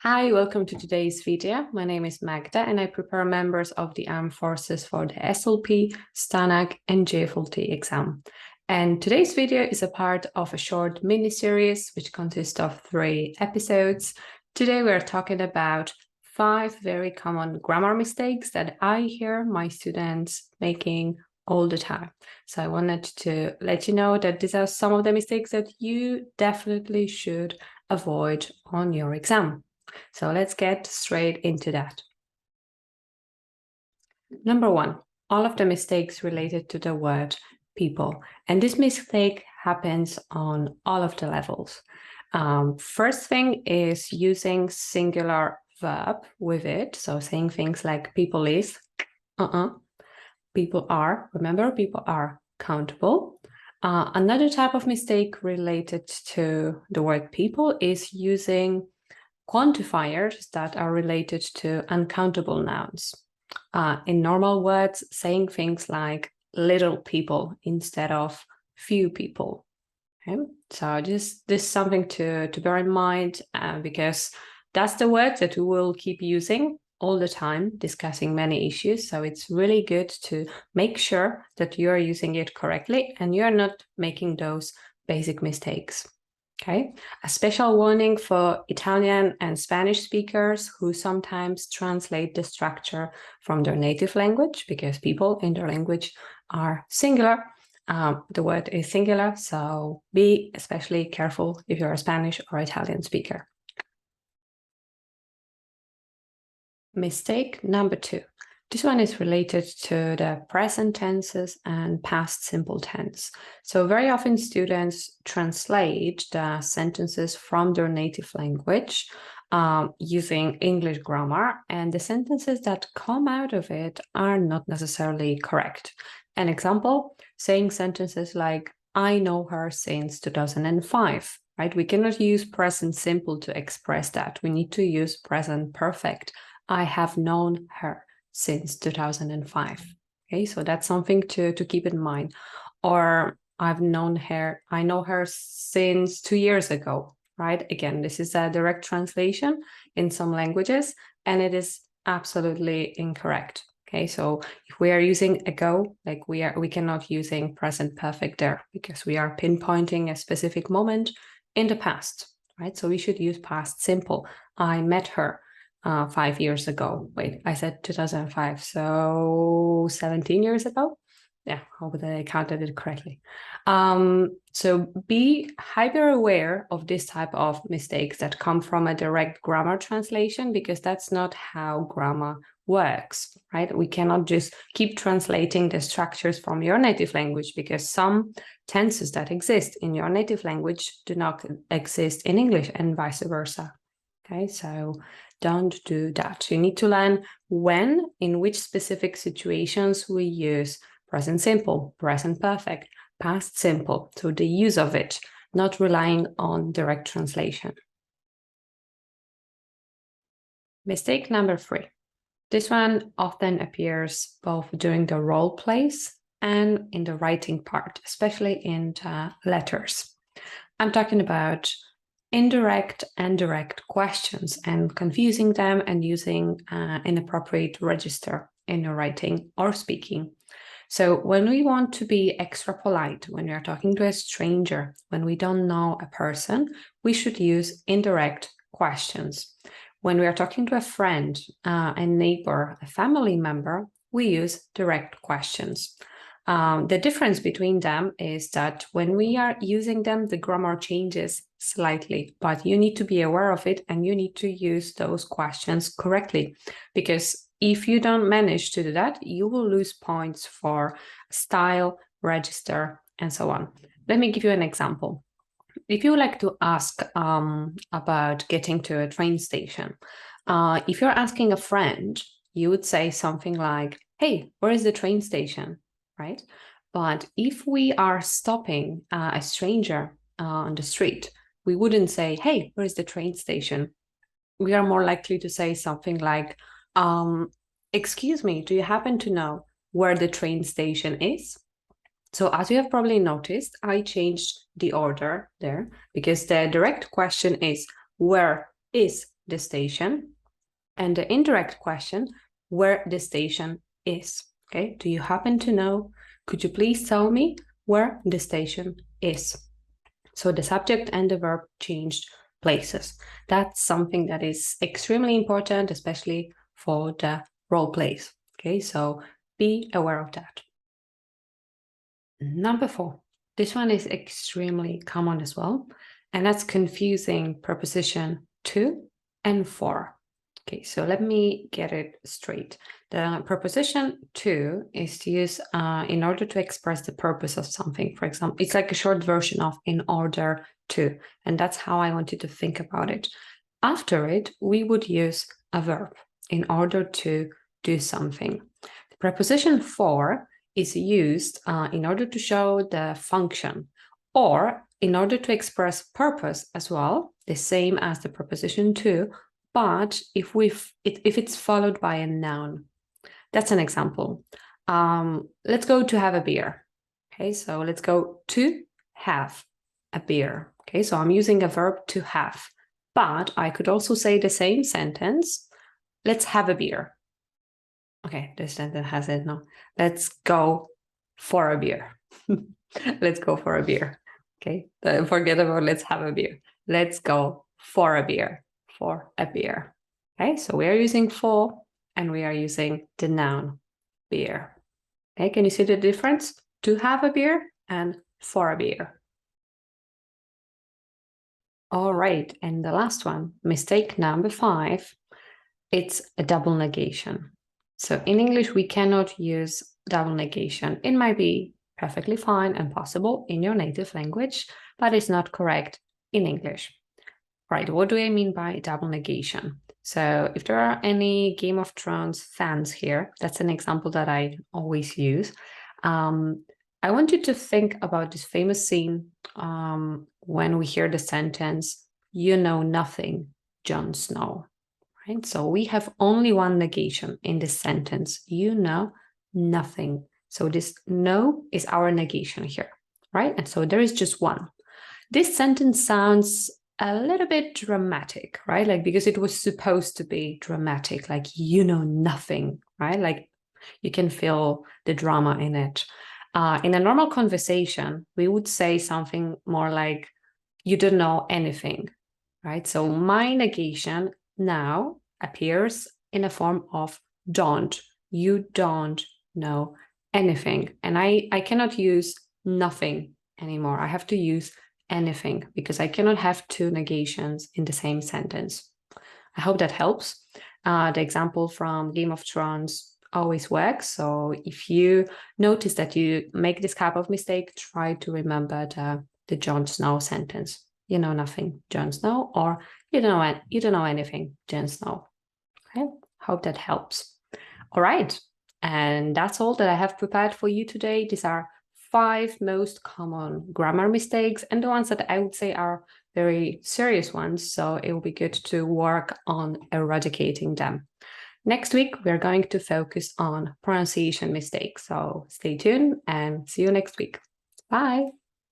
Hi, welcome to today's video. My name is Magda and I prepare members of the armed forces for the SLP, STANAG and JFLT exam. And today's video is a part of a short mini-series which consists of 3 episodes. Today we are talking about 5 very common grammar mistakes that I hear my students making all the time. So I wanted to let you know that these are some of the mistakes that you definitely should avoid on your exam. So let's get straight into that. Number 1, all of the mistakes related to the word people. And this mistake happens on all of the levels. First thing is using singular verb with it. So saying things like people is, people are, remember, people are countable. Another type of mistake related to the word people is using quantifiers that are related to uncountable nouns. In normal words, saying things like little people instead of few people. Okay? So this is something to bear in mind because that's the word that we will keep using all the time, discussing many issues. So it's really good to make sure that you are using it correctly and you're not making those basic mistakes. Okay, a special warning for Italian and Spanish speakers who sometimes translate the structure from their native language because people in their language are singular. The word is singular, so be especially careful if you're a Spanish or Italian speaker. Mistake number 2. This one is related to the present tenses and past simple tense. So very often students translate the sentences from their native language using English grammar, and the sentences that come out of it are not necessarily correct. An example, saying sentences like, I know her since 2005, right? We cannot use present simple to express that. We need to use present perfect. I have known her since 2005. Okay, so that's something to keep in mind. Or I know her since 2 years ago, right? Again, this is a direct translation in some languages, and it is absolutely incorrect. Okay, so if we are using ago, like we cannot using present perfect there because we are pinpointing a specific moment in the past, right? So we should use past simple. I met her 5 years ago. Wait, I said 2005, so 17 years ago? Yeah, hope that I counted it correctly. So be hyper aware of this type of mistakes that come from a direct grammar translation, because that's not how grammar works, right? We cannot just keep translating the structures from your native language because some tenses that exist in your native language do not exist in English and vice versa. Okay, so don't do that. You need to learn when, in which specific situations we use present simple, present perfect, past simple. So the use of it, not relying on direct translation. Mistake number 3. This one often appears both during the role plays and in the writing part, especially in the letters. I'm talking about indirect and direct questions and confusing them and using inappropriate register in your writing or speaking. So when we want to be extra polite, when we are talking to a stranger, when we don't know a person, we should use indirect questions. When we are talking to a friend, a neighbor, a family member, we use direct questions. The difference between them is that when we are using them, the grammar changes slightly, but you need to be aware of it and you need to use those questions correctly, because if you don't manage to do that, you will lose points for style, register, and so on. Let me give you an example. If you would like to ask about getting to a train station, if you're asking a friend, you would say something like, hey, where is the train station? Right? But if we are stopping a stranger on the street, we wouldn't say, hey, where is the train station? We are more likely to say something like, excuse me, do you happen to know where the train station is? So as you have probably noticed, I changed the order there because the direct question is, where is the station, and the indirect question, where the station is. Okay, do you happen to know? Could you please tell me where the station is? So the subject and the verb changed places. That's something that is extremely important, especially for the role plays. Okay, so be aware of that. Number 4. This one is extremely common as well, and that's confusing preposition to and for. Okay, so let me get it straight. The preposition to is used in order to express the purpose of something. For example, it's like a short version of in order to, and that's how I want you to think about it. After it, we would use a verb in order to do something. The preposition for is used in order to show the function, or in order to express purpose as well, the same as the preposition to, but if it's followed by a noun. That's an example. Let's go to have a beer. Okay, so let's go to have a beer. Okay, so I'm using a verb to have, but I could also say the same sentence. Let's have a beer. Okay, this sentence has it now. Let's go for a beer. Let's go for a beer. Okay, forget about let's have a beer. Let's go for a beer. For a beer. Okay, so we are using for and we are using the noun beer. Okay, can you see the difference? To have a beer and for a beer. All right, and the last one, mistake number 5, it's a double negation. So in English, we cannot use double negation. It might be perfectly fine and possible in your native language, but it's not correct in English. Right, what do I mean by double negation? So if there are any Game of Thrones fans here, that's an example that I always use. I want you to think about this famous scene when we hear the sentence, "You know nothing, Jon Snow." Right? So we have only one negation in this sentence, "You know nothing." So this no is our negation here, right? And so there is just one. This sentence sounds a little bit dramatic, right? Like, because it was supposed to be dramatic, like, you know nothing, right? Like, you can feel the drama in it. In a normal conversation, we would say something more like, you don't know anything, right? So my negation now appears in a form of don't. You don't know anything. And I cannot use nothing anymore. I have to use anything because I cannot have two negations in the same sentence. I hope that helps. The example from Game of Thrones always works. So if you notice that you make this type of mistake, try to remember the Jon Snow sentence. You know nothing, Jon Snow, or you don't know anything, Jon Snow. Okay, hope that helps. All right, and that's all that I have prepared for you today. These are 5 most common grammar mistakes and the ones that I would say are very serious ones. So it will be good to work on eradicating them. Next week, we're going to focus on pronunciation mistakes. So stay tuned and see you next week. Bye.